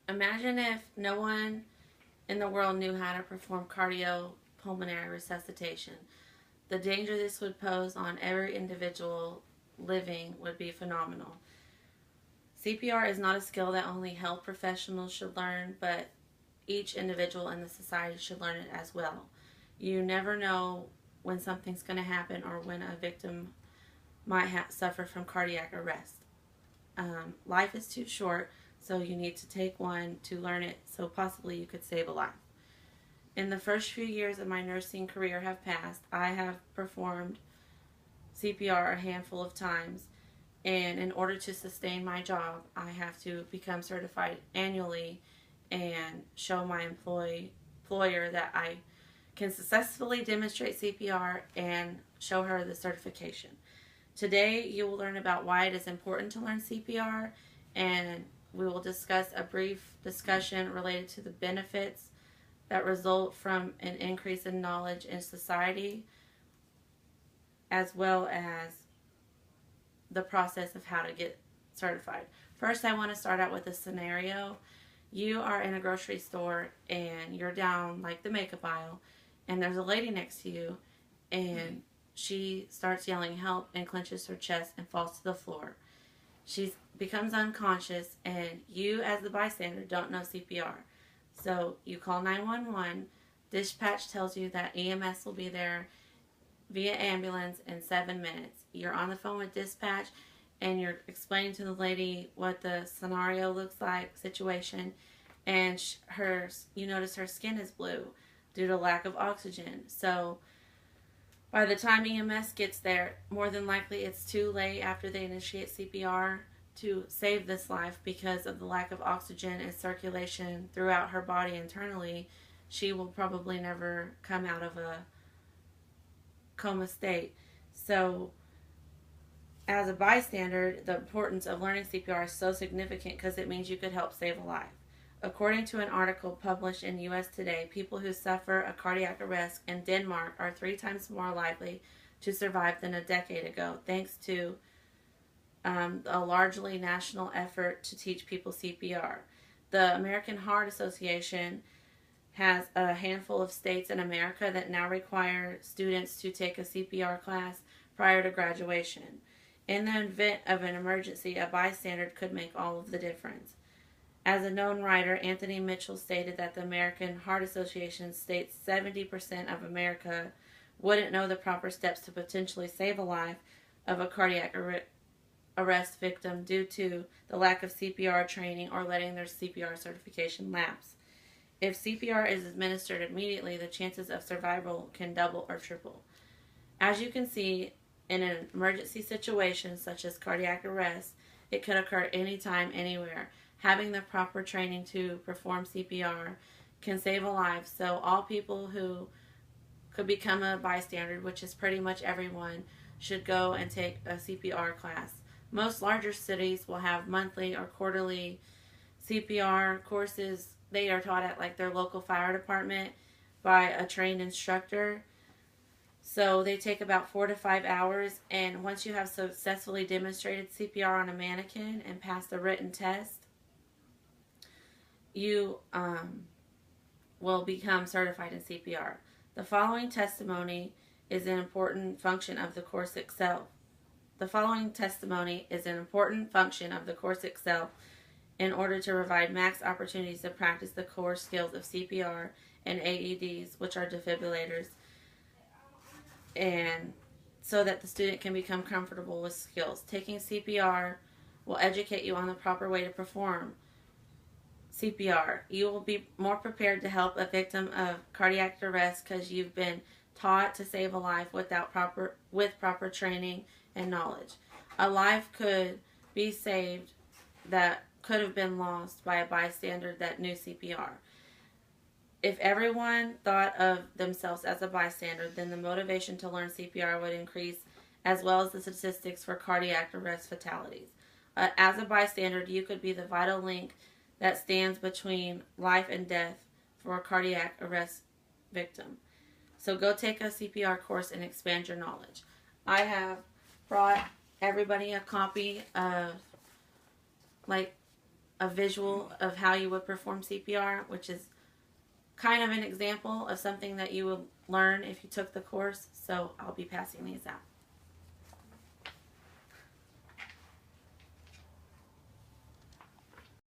Imagine if no one in the world knew how to perform cardiopulmonary resuscitation. The danger this would pose on every individual living would be phenomenal. CPR is not a skill that only health professionals should learn, but each individual in the society should learn it as well. You never know when something's going to happen or when a victim might suffer from cardiac arrest. Life is too short, so you need to take one to learn it so possibly you could save a life. In the first few years of my nursing career have passed, I have performed CPR a handful of times, and in order to sustain my job, I have to become certified annually and show my employer that I can successfully demonstrate CPR and show her the certification. Today, you will learn about why it is important to learn CPR, and we will discuss a brief discussion related to the benefits that result from an increase in knowledge in society, as well as the process of how to get certified. First, I want to start out with a scenario. You are in a grocery store and you're down like the makeup aisle, and there's a lady next to you, and she starts yelling help and clenches her chest and falls to the floor. She becomes unconscious, and you, as the bystander, don't know CPR. So you call 911. Dispatch tells you that EMS will be there via ambulance in 7 minutes. You're on the phone with dispatch, and you're explaining to the lady what the scenario looks like, situation, and you notice her skin is blue due to lack of oxygen. So by the time EMS gets there, more than likely it's too late after they initiate CPR to save this life because of the lack of oxygen and circulation throughout her body internally. She will probably never come out of a coma state. So as a bystander, the importance of learning CPR is so significant because it means you could help save a life. According to an article published in US Today, people who suffer a cardiac arrest in Denmark are 3 times more likely to survive than a decade ago, thanks to a largely national effort to teach people CPR. The American Heart Association has a handful of states in America that now require students to take a CPR class prior to graduation. In the event of an emergency, a bystander could make all of the difference. As a known writer, Anthony Mitchell stated that the American Heart Association states 70% of America wouldn't know the proper steps to potentially save a life of a cardiac arrest victim due to the lack of CPR training or letting their CPR certification lapse. If CPR is administered immediately, the chances of survival can double or triple. As you can see, in an emergency situation such as cardiac arrest, it could occur anytime, anywhere. Having the proper training to perform CPR can save a life, so all people who could become a bystander, which is pretty much everyone, should go and take a CPR class. Most larger cities will have monthly or quarterly CPR courses. They are taught at like their local fire department by a trained instructor. So they take about 4 to 5 hours, and once you have successfully demonstrated CPR on a mannequin and passed the written test, you will become certified in CPR. The following testimony is an important function of the course itself. The following testimony is an important function of the course itself in order to provide max opportunities to practice the core skills of CPR and AEDs, which are defibrillators, and so that the student can become comfortable with skills. Taking CPR will educate you on the proper way to perform CPR. You will be more prepared to help a victim of cardiac arrest because you've been taught to save a life with proper training and knowledge. A life could be saved that could have been lost by a bystander that knew CPR. If everyone thought of themselves as a bystander, then the motivation to learn CPR would increase, as well as the statistics for cardiac arrest fatalities. As a bystander, you could be the vital link that stands between life and death for a cardiac arrest victim. So go take a CPR course and expand your knowledge. I have brought everybody a copy of like a visual of how you would perform CPR, which is kind of an example of something that you would learn if you took the course. So I'll be passing these out.